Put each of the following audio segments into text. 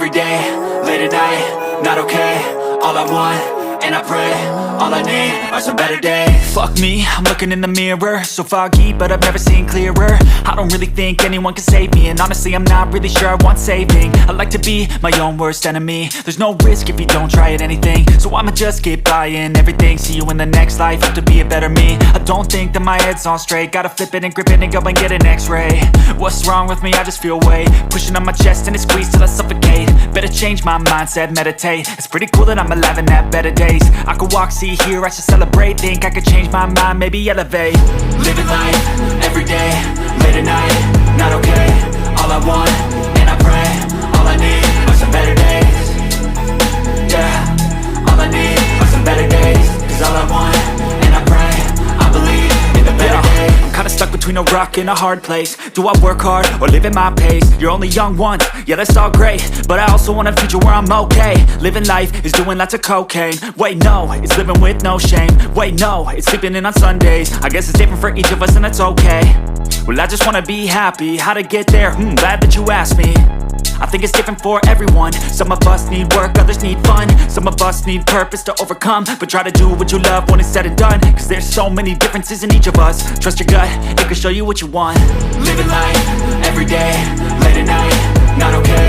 every day, late at night, not okay. All I want, and I pray, all I need are some better days. Fuck me, I'm looking in the mirror, so foggy, but I've never seen clearer. I don't really think anyone can save me, and honestly I'm not really sure I want saving. I like to be my own worst enemy. There's no risk if you don't try at anything, so I'ma just keep buying everything. See you in the next life, have to be a better me. I don't think that my head's on straight, gotta flip it and grip it and go and get an x-ray. What's wrong with me? I just feel weight pushing on my chest and it squeezes till I suffocate. Better change my mindset, meditate. It's pretty cool that I'm alive and have better days. I could walk, see, hear, I should celebrate. Think I could change my mind, maybe elevate. Living life, every day, late at night, not okay. All I want, and I pray, all I need are some better days. Yeah, all I need are some better days. Cause all I want, and I pray, I believe in the better days. I'm kinda stuck between a rock and a hard place. Do I work hard, or live at my pace? You're only young once, yeah that's all great, but I also want a future where I'm okay. Living life is doing lots of cocaine. Wait no, it's living with no shame. Wait no, it's sleeping in on Sundays. I guess it's different for each of us and that's okay. Well I just wanna be happy, how to get there? Glad that you asked me. I think it's different for everyone. Some of us need work, others need fun. Some of us need purpose to overcome. But try to do what you love when it's said and done. Cause there's so many differences in each of us. Trust your gut, it can show you what you want. Living life, every day, late at night, not okay.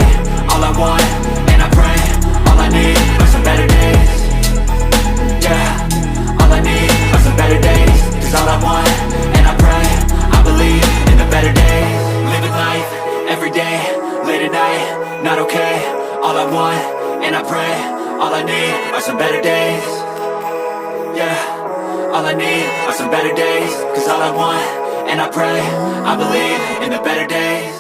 All I want, and I pray, all I need are some better days. Yeah, all I need are some better days. Cause all I want, and I pray, I believe in the better days. Living life, every day, late at night, not okay. All I want, and I pray, all I need are some better days. Yeah, all I need are some better days. Cause all I want, and I pray, I believe in the better days.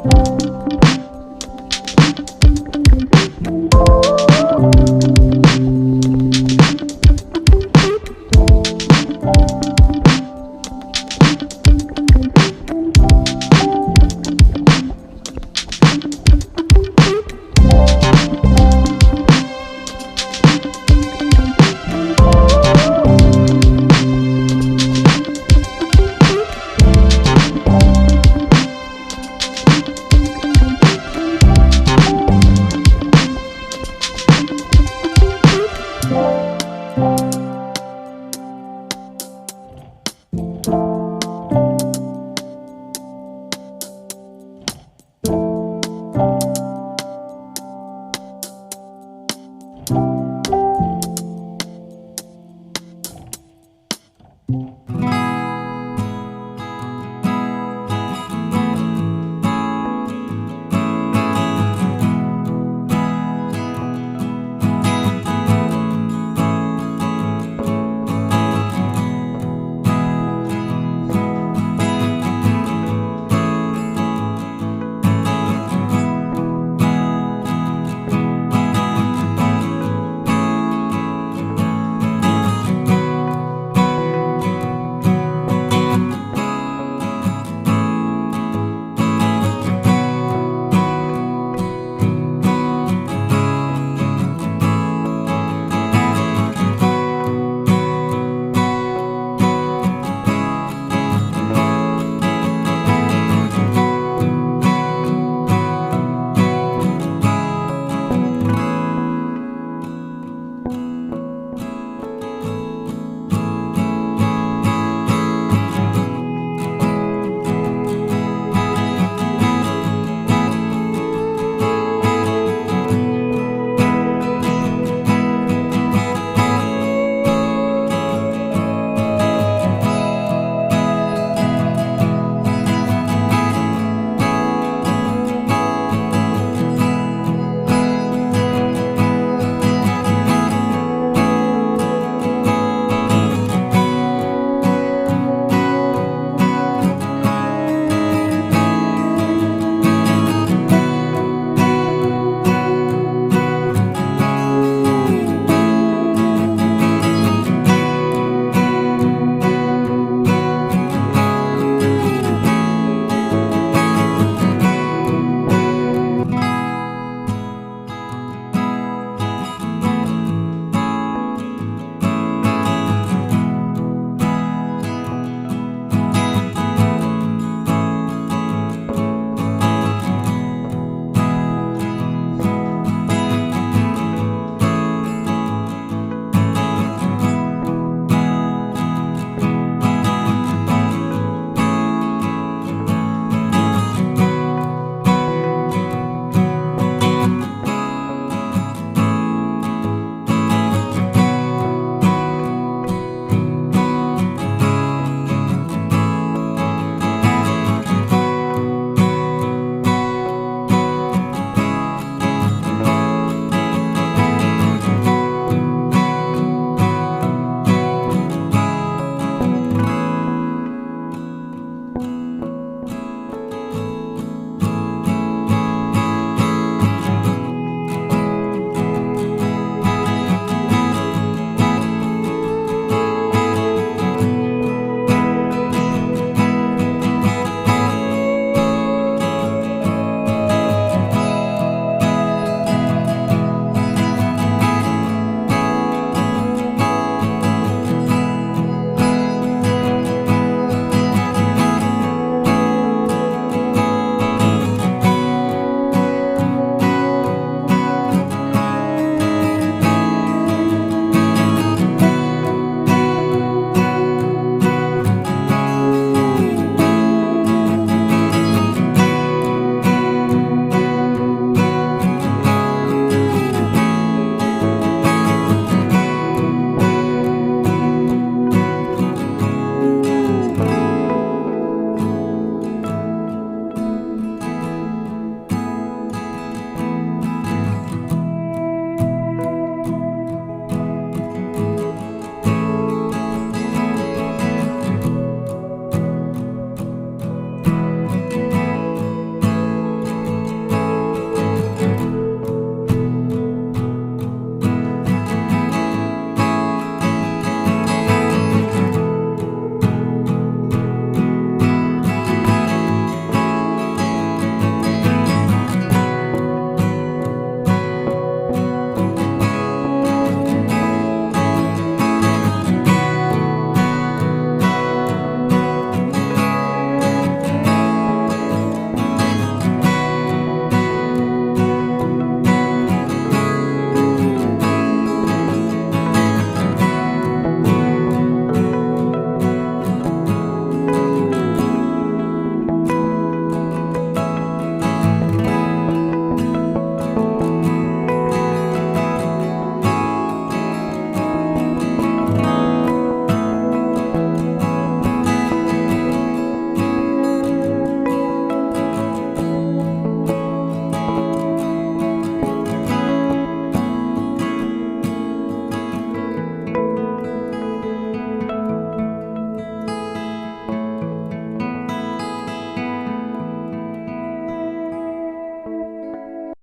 you.